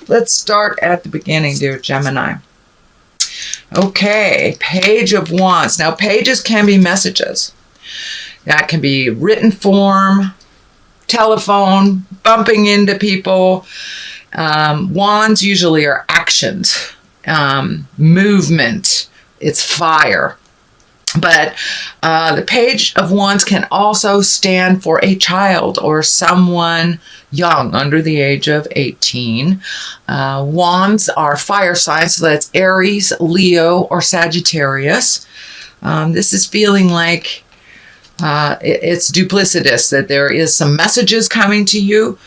Let's start at the beginning, dear Gemini. Okay, Page of Wands. Now, pages can be messages. That can be written form, telephone, bumping into people. Wands usually are actions, movement. It's fire. But the Page of Wands can also stand for a child or someone young, under the age of 18. Wands are fire signs, so that's Aries, Leo, or Sagittarius. This is feeling like it's duplicitous, that there is some messages coming to you,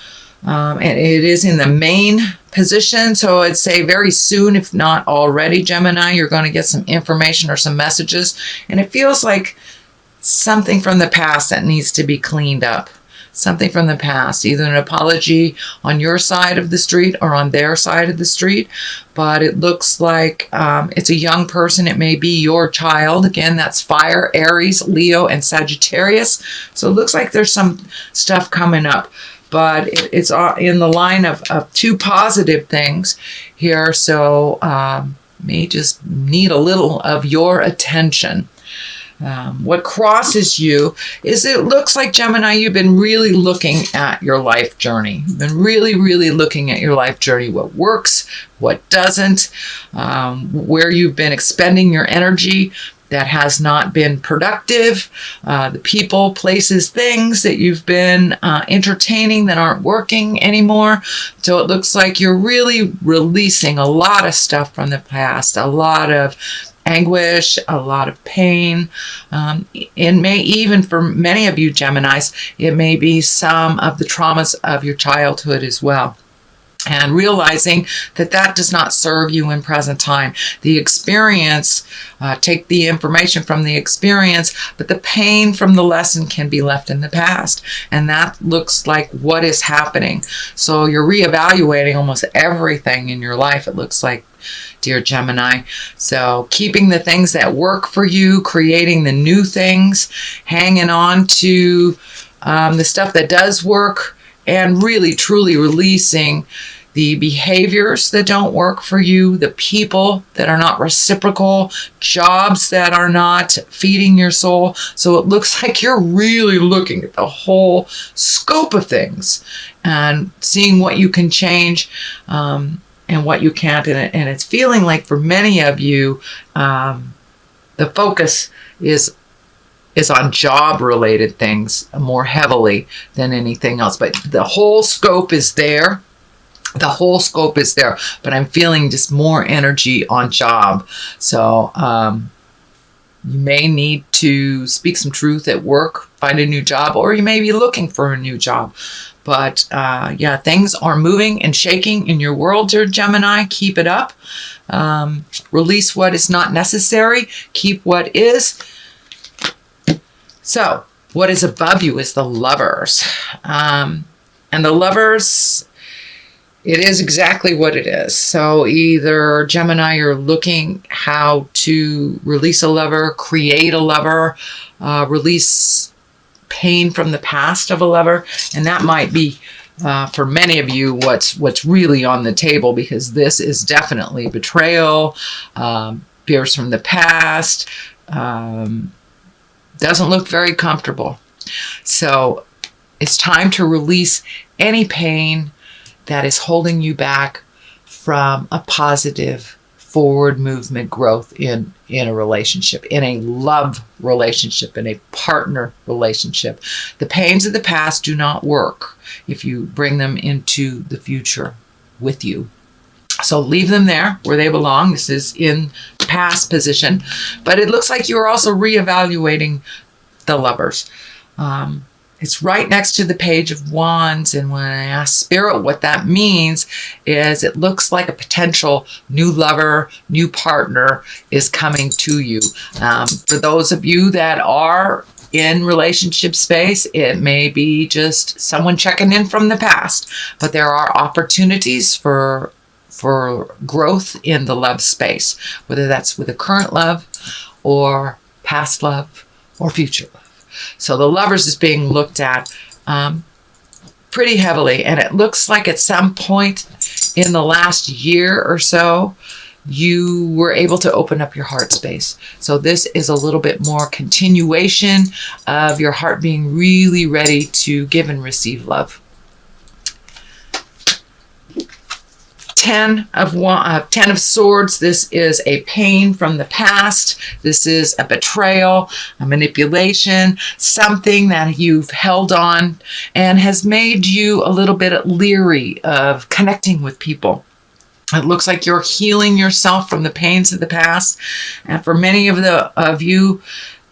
and it is in the main position. So I'd say very soon, if not already, Gemini, you're going to get some information or some messages. And it feels like something from the past that needs to be cleaned up. Something from the past, either an apology on your side of the street or on their side of the street. But it looks like it's a young person. It may be your child. Again, that's fire, Aries, Leo, and Sagittarius. So it looks like there's some stuff coming up. But it's in the line of two positive things here. So may just need a little of your attention. What crosses you is, it looks like, Gemini, you've been really looking at your life journey. You've been really, really looking at your life journey, what works, what doesn't, where you've been expending your energy that has not been productive, the people, places, things that you've been entertaining that aren't working anymore. So it looks like you're really releasing a lot of stuff from the past, a lot of anguish, a lot of pain. It may even, for many of you Geminis, it may be some of the traumas of your childhood as well. And realizing that that does not serve you in present time. The experience, take the information from the experience, but the pain from the lesson can be left in the past. And that looks like what is happening. So you're reevaluating almost everything in your life, it looks like, dear Gemini. So keeping the things that work for you, creating the new things, hanging on to the stuff that does work, and really truly releasing the behaviors that don't work for you, the people that are not reciprocal, jobs that are not feeding your soul. So it looks like you're really looking at the whole scope of things and seeing what you can change and what you can't. And it's feeling like, for many of you, the focus is on job-related things more heavily than anything else. But the whole scope is there. The whole scope is there. But I'm feeling just more energy on job. So you may need to speak some truth at work, find a new job, or you may be looking for a new job. But yeah, things are moving and shaking in your world, dear Gemini. Keep it up. Release what is not necessary. Keep what is. So, what is above you is the Lovers. And the Lovers, it is exactly what it is. So either, Gemini, you're looking how to release a lover, create a lover, release pain from the past of a lover. And that might be, for many of you, what's really on the table, because this is definitely betrayal, fears from the past, doesn't look very comfortable. So it's time to release any pain that is holding you back from a positive forward movement, growth in a relationship, in a love relationship, in a partner relationship. The pains of the past do not work if you bring them into the future with you. So leave them there where they belong. This is in past position, but it looks like you're also reevaluating the Lovers. It's right next to the Page of Wands, and when I ask Spirit what that means, is it looks like a potential new lover, new partner is coming to you. For those of you that are in relationship space, it may be just someone checking in from the past, but there are opportunities for growth in the love space, whether that's with a current love or past love or future love. So the Lovers is being looked at pretty heavily, and it looks like at some point in the last year or so, you were able to open up your heart space. So this is a little bit more continuation of your heart being really ready to give and receive love. 10 of Swords. This is a pain from the past. This is a betrayal, a manipulation, something that you've held on and has made you a little bit leery of connecting with people. It looks like you're healing yourself from the pains of the past. And for many of you,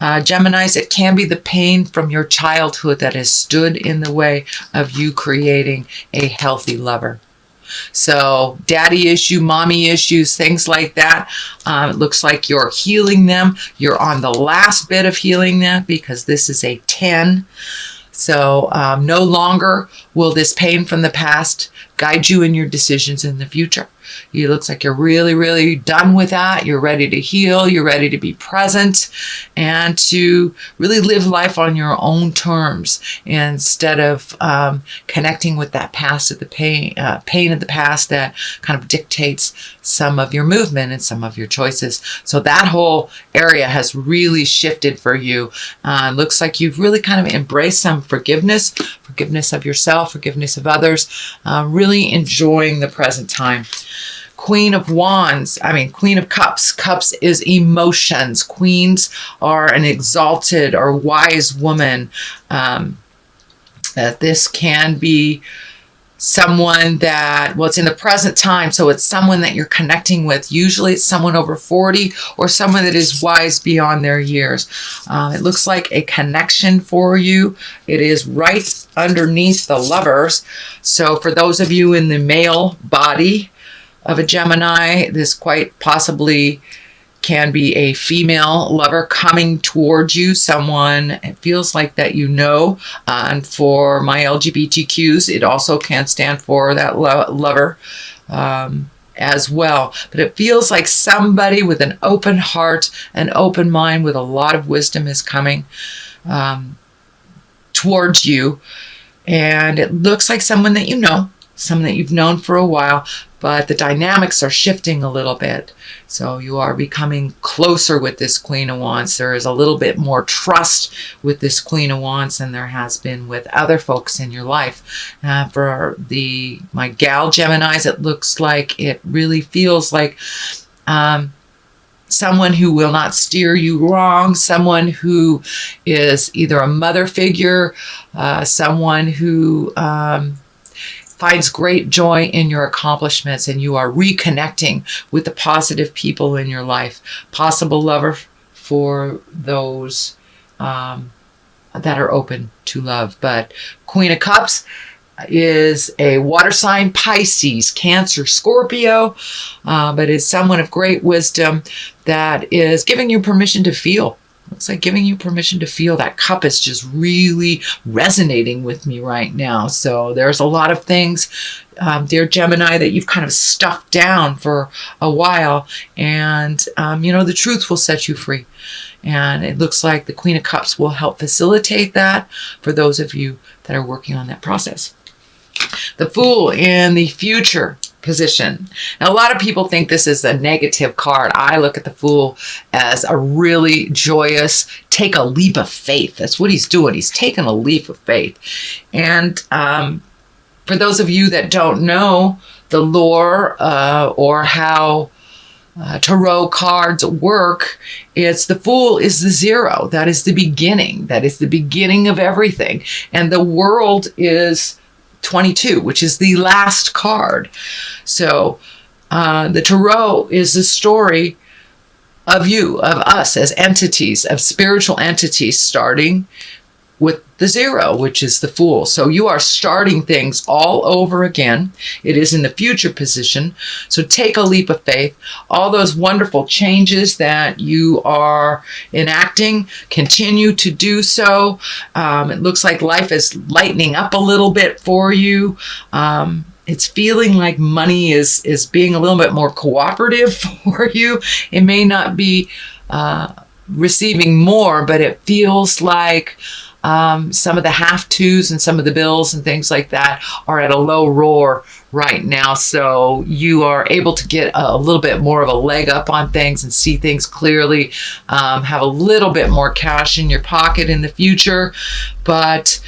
Geminis, it can be the pain from your childhood that has stood in the way of you creating a healthy lover. So daddy issue, mommy issues, things like that. It looks like you're healing them. You're on the last bit of healing them because this is a 10. So no longer will this pain from the past guide you in your decisions in the future. It looks like you're really, really done with that. You're ready to heal. You're ready to be present and to really live life on your own terms instead of connecting with that past of the pain of the past that kind of dictates some of your movement and some of your choices. So that whole area has really shifted for you. Looks like you've really kind of embraced some forgiveness of yourself, forgiveness of others, really enjoying the present time. Queen of Cups. Cups is emotions. Queens are an exalted or wise woman. This can be someone that, well, it's in the present time, so it's someone that you're connecting with. Usually it's someone over 40 or someone that is wise beyond their years. It looks like a connection for you. It is right underneath the Lovers. So for those of you in the male body of a Gemini, this quite possibly can be a female lover coming towards you, someone it feels like that you know. And for my LGBTQs, it also can stand for that lover as well. But it feels like somebody with an open heart, an open mind, with a lot of wisdom is coming towards you. And it looks like someone that you know, someone that you've known for a while, but the dynamics are shifting a little bit. So you are becoming closer with this Queen of Wands. There is a little bit more trust with this Queen of Wands than there has been with other folks in your life. For my gal Geminis, it looks like it really feels like someone who will not steer you wrong, someone who is either a mother figure, someone who finds great joy in your accomplishments, and you are reconnecting with the positive people in your life. Possible lover for those that are open to love. But Queen of Cups is a water sign, Pisces, Cancer, Scorpio, but is someone of great wisdom that is giving you permission to feel. Looks like giving you permission to feel. That cup is just really resonating with me right now. So there's a lot of things, dear Gemini, that you've kind of stuffed down for a while. And, the truth will set you free. And it looks like the Queen of Cups will help facilitate that for those of you that are working on that process. The Fool in the future position. Now, a lot of people think this is a negative card. I look at the Fool as a really joyous, take a leap of faith. That's what he's doing. He's taking a leap of faith. And for those of you that don't know the lore or how tarot cards work, it's the Fool is the 0. That is the beginning. That is the beginning of everything. And the World is 22, which is the last card. So the Tarot is the story of you, of us as entities, of spiritual entities, starting with the 0, which is the Fool. So you are starting things all over again. It is in the future position. So take a leap of faith. All those wonderful changes that you are enacting, continue to do so. It looks like life is lightening up a little bit for you. It's feeling like money is being a little bit more cooperative for you. It may not be receiving more, but it feels like Some of the have-tos and some of the bills and things like that are at a low roar right now. So you are able to get a little bit more of a leg up on things and see things clearly, have a little bit more cash in your pocket in the future. But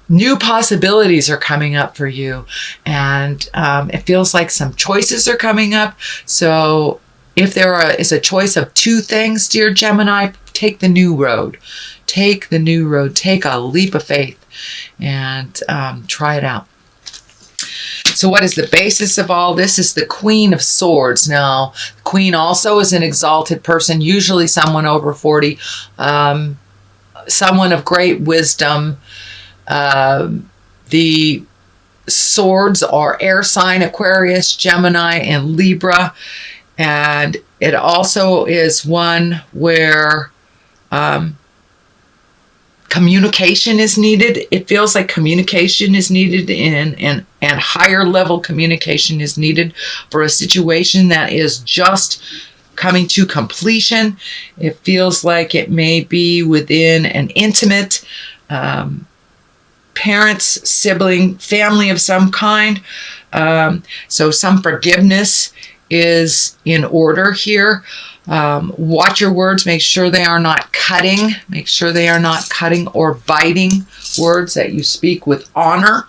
new possibilities are coming up for you, and it feels like some choices are coming up. So if there is a choice of two things, dear Gemini, take the new road. Take the new road. Take a leap of faith and try it out. So what is the basis of all this? Is the Queen of Swords. Now, the Queen also is an exalted person, usually someone over 40, someone of great wisdom. The swords are air sign Aquarius, Gemini, and Libra. And it also is one where communication is needed. It feels like communication is needed and higher level communication is needed for a situation that is just coming to completion. It feels like it may be within an intimate parents, sibling, family of some kind. So some forgiveness is in order here. Watch your words. Make sure they are not cutting. Make sure they are not cutting or biting words, that you speak with honor.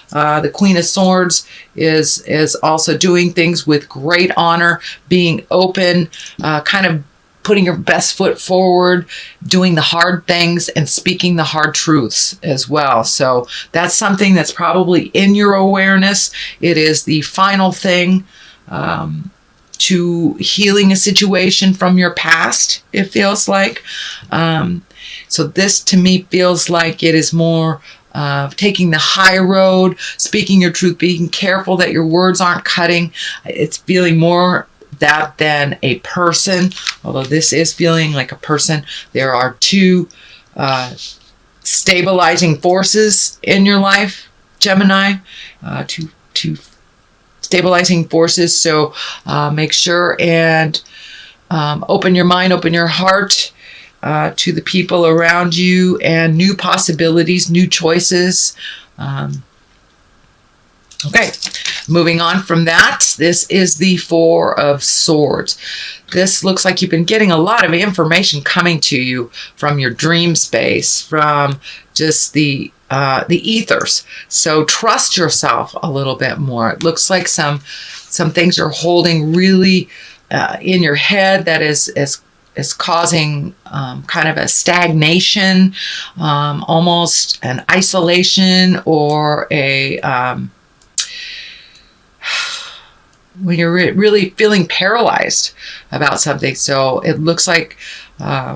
The Queen of Swords is also doing things with great honor, being open, kind of putting your best foot forward, doing the hard things and speaking the hard truths as well. So that's something that's probably in your awareness. It is the final thing to healing a situation from your past, it feels like. So this to me feels like it is more taking the high road, speaking your truth, being careful that your words aren't cutting. It's feeling more that than a person, although this is feeling like a person. There are two stabilizing forces in your life, Gemini, two stabilizing forces. So make sure and open your mind, open your heart to the people around you and new possibilities, new choices. Okay, moving on from that, this is the Four of Swords. This looks like you've been getting a lot of information coming to you from your dream space, from just the ethers. So trust yourself a little bit more. It looks like some things are holding really in your head that is causing kind of a stagnation, almost an isolation, or a when you're really feeling paralyzed about something. So it looks like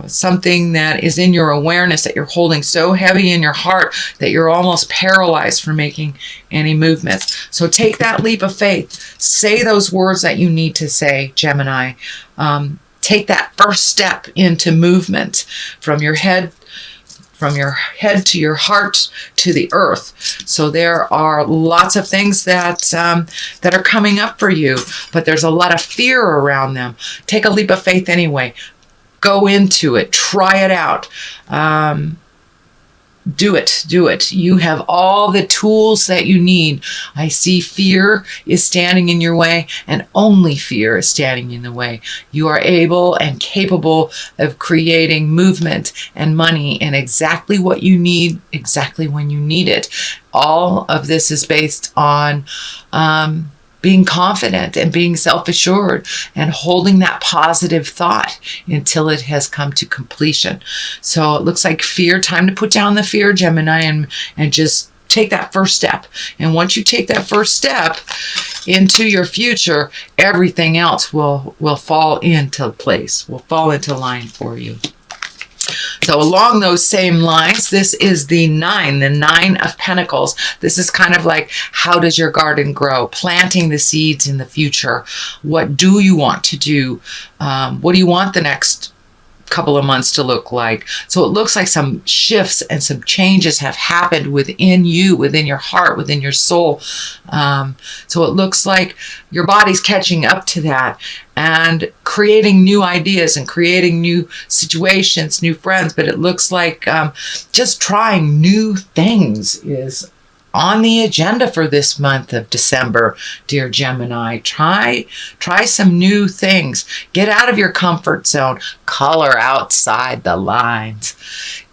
something that is in your awareness that you're holding so heavy in your heart that you're almost paralyzed from making any movements. So take that leap of faith. Say those words that you need to say, Gemini. Take that first step into movement from your head to your heart to the earth. So there are lots of things that are coming up for you, but there's a lot of fear around them. Take a leap of faith anyway. Go into it. Try it out. Do it. You have all the tools that you need. I see fear is standing in your way, and only fear is standing in the way. You are able and capable of creating movement and money and exactly what you need, exactly when you need it. All of this is based on being confident and being self-assured and holding that positive thought until it has come to completion. So it looks like fear, time to put down the fear, Gemini, and just take that first step. And once you take that first step into your future, everything else will fall into place, will fall into line for you. So along those same lines, this is the Nine of Pentacles. This is kind of like, how does your garden grow? Planting the seeds in the future. What do you want to do? What do you want the next couple of months to look like. So it looks like some shifts and some changes have happened within you, within your heart, within your soul. So it looks like your body's catching up to that and creating new ideas and creating new situations, new friends. But it looks like just trying new things is on the agenda for this month of December, dear Gemini. Try some new things. Get out of your comfort zone. Color outside the lines,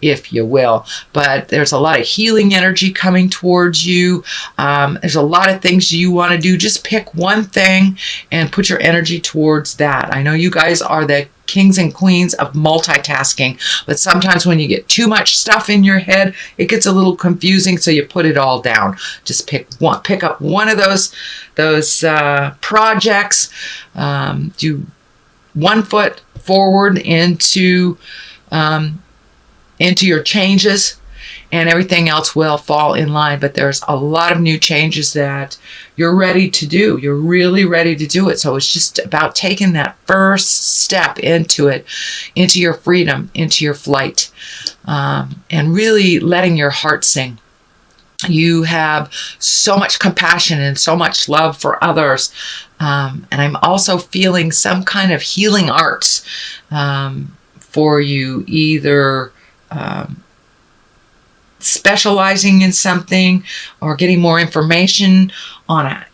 if you will. But there's a lot of healing energy coming towards you. There's a lot of things you want to do. Just pick one thing and put your energy towards that. I know you guys are the kings and queens of multitasking, but sometimes when you get too much stuff in your head, it gets a little confusing, so you put it all down. Just pick up one of those projects. Do one foot forward into your changes, and everything else will fall in line. But there's a lot of new changes that you're ready to do. You're really ready to do it. So it's just about taking that first step into it, into your freedom, into your flight, and really letting your heart sing. You have so much compassion and so much love for others. And I'm also feeling some kind of healing arts for you, either specializing in something or getting more information on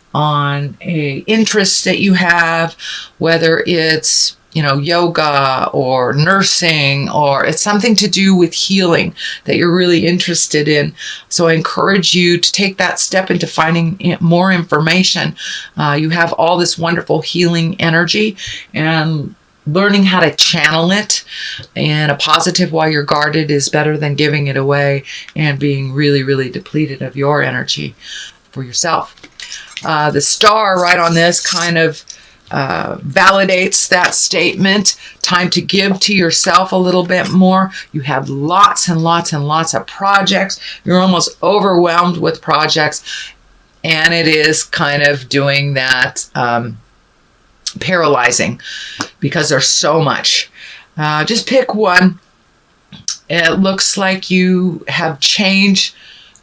a interest that you have, whether it's yoga or nursing, or it's something to do with healing that you're really interested in. So I encourage you to take that step into finding more information. You have all this wonderful healing energy, and learning how to channel it in a positive while you're guarded is better than giving it away and being really, really depleted of your energy for yourself. The star right on this kind of validates that statement. Time to give to yourself a little bit more. You have lots and lots and lots of projects. You're almost overwhelmed with projects, and it is kind of doing that paralyzing because there's so much. Just pick one. It looks like you have changed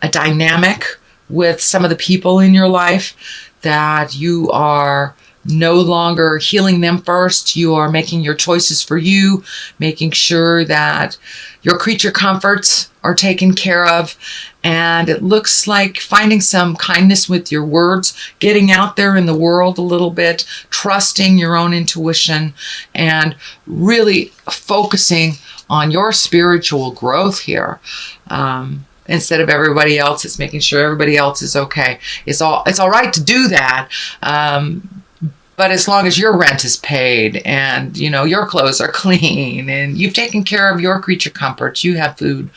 a dynamic with some of the people in your life, that you are no longer healing them first. You are making your choices for you, making sure that your creature comforts are taken care of. And it looks like finding some kindness with your words, getting out there in the world a little bit, trusting your own intuition, and really focusing on your spiritual growth here. Instead of everybody else, it's making sure everybody else is okay. It's all right to do that. But as long as your rent is paid and, your clothes are clean and you've taken care of your creature comforts, you have food.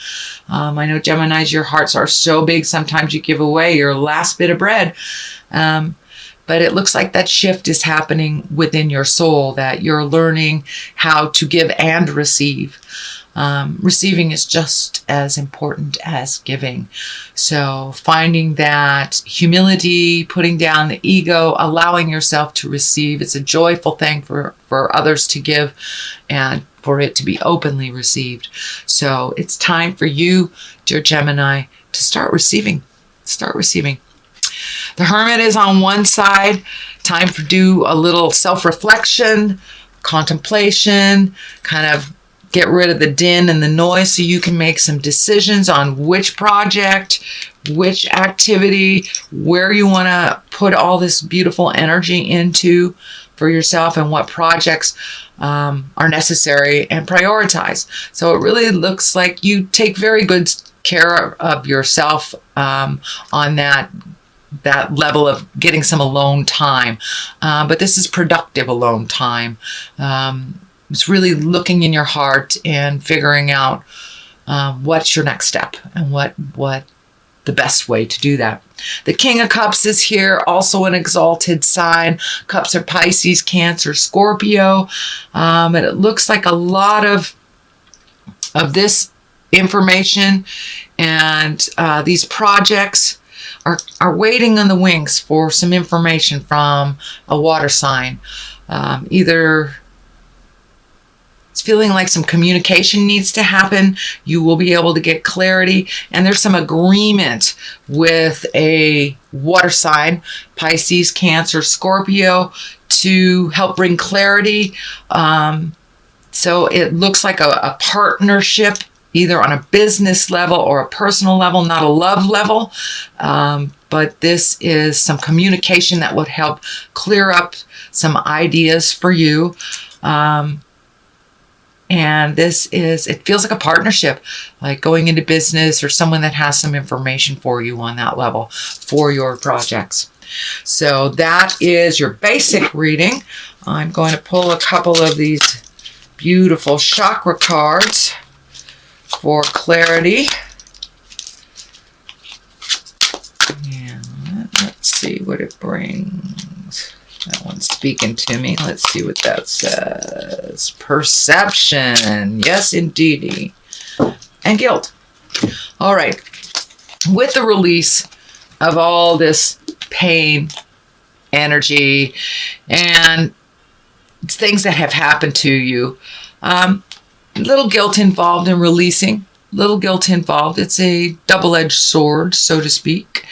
I know Geminis, your hearts are so big, sometimes you give away your last bit of bread. But it looks like that shift is happening within your soul, that you're learning how to give and receive. Receiving is just as important as giving. So finding that humility, putting down the ego, allowing yourself to receive. It's a joyful thing for others to give and for it to be openly received. So it's time for you, dear Gemini, to start receiving. Start receiving. The Hermit is on one side. Time to do a little self-reflection, contemplation, kind of get rid of the din and the noise so you can make some decisions on which project, which activity, where you want to put all this beautiful energy into for yourself, and what projects are necessary, and prioritize. So it really looks like you take very good care of yourself on that level of getting some alone time. But this is productive alone time. It's really looking in your heart and figuring out what's your next step and what the best way to do that. The King of Cups is here, also an exalted sign. Cups are Pisces, Cancer, Scorpio. And it looks like a lot of this information and these projects are waiting on the wings for some information from a water sign. Either it's feeling like some communication needs to happen. You will be able to get clarity, and there's some agreement with a water sign, Pisces, Cancer, Scorpio, to help bring clarity. So it looks like a partnership, either on a business level or a personal level, not a love level. But this is some communication that would help clear up some ideas for you. And it feels like a partnership, like going into business, or someone that has some information for you on that level for your projects. So that is your basic reading. I'm going to pull a couple of these beautiful chakra cards for clarity. And let's see what it brings. That one's speaking to me. Let's see what that says. Perception. Yes, indeedy. And guilt. All right. With the release of all this pain, energy, and things that have happened to you, little guilt involved in releasing. Little guilt involved. It's a double-edged sword, so to speak.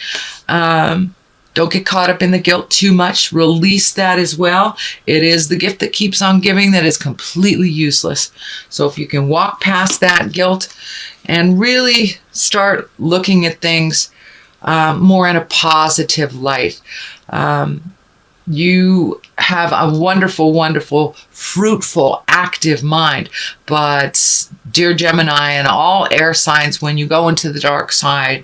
Don't get caught up in the guilt too much. Release that as well. It is the gift that keeps on giving that is completely useless. So if you can walk past that guilt and really start looking at things more in a positive light, you have a wonderful, wonderful, fruitful, active mind. But dear Gemini and all air signs, when you go into the dark side,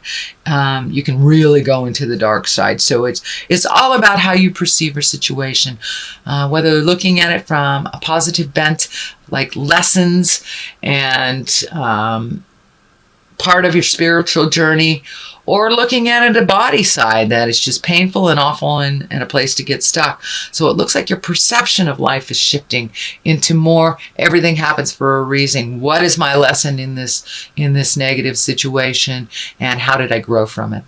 you can really go into the dark side. So it's all about how you perceive a situation, whether looking at it from a positive bent, like lessons and part of your spiritual journey, or looking at it a body side that is just painful and awful and a place to get stuck. So it looks like your perception of life is shifting into more everything happens for a reason. What is my lesson in this negative situation, and how did I grow from it?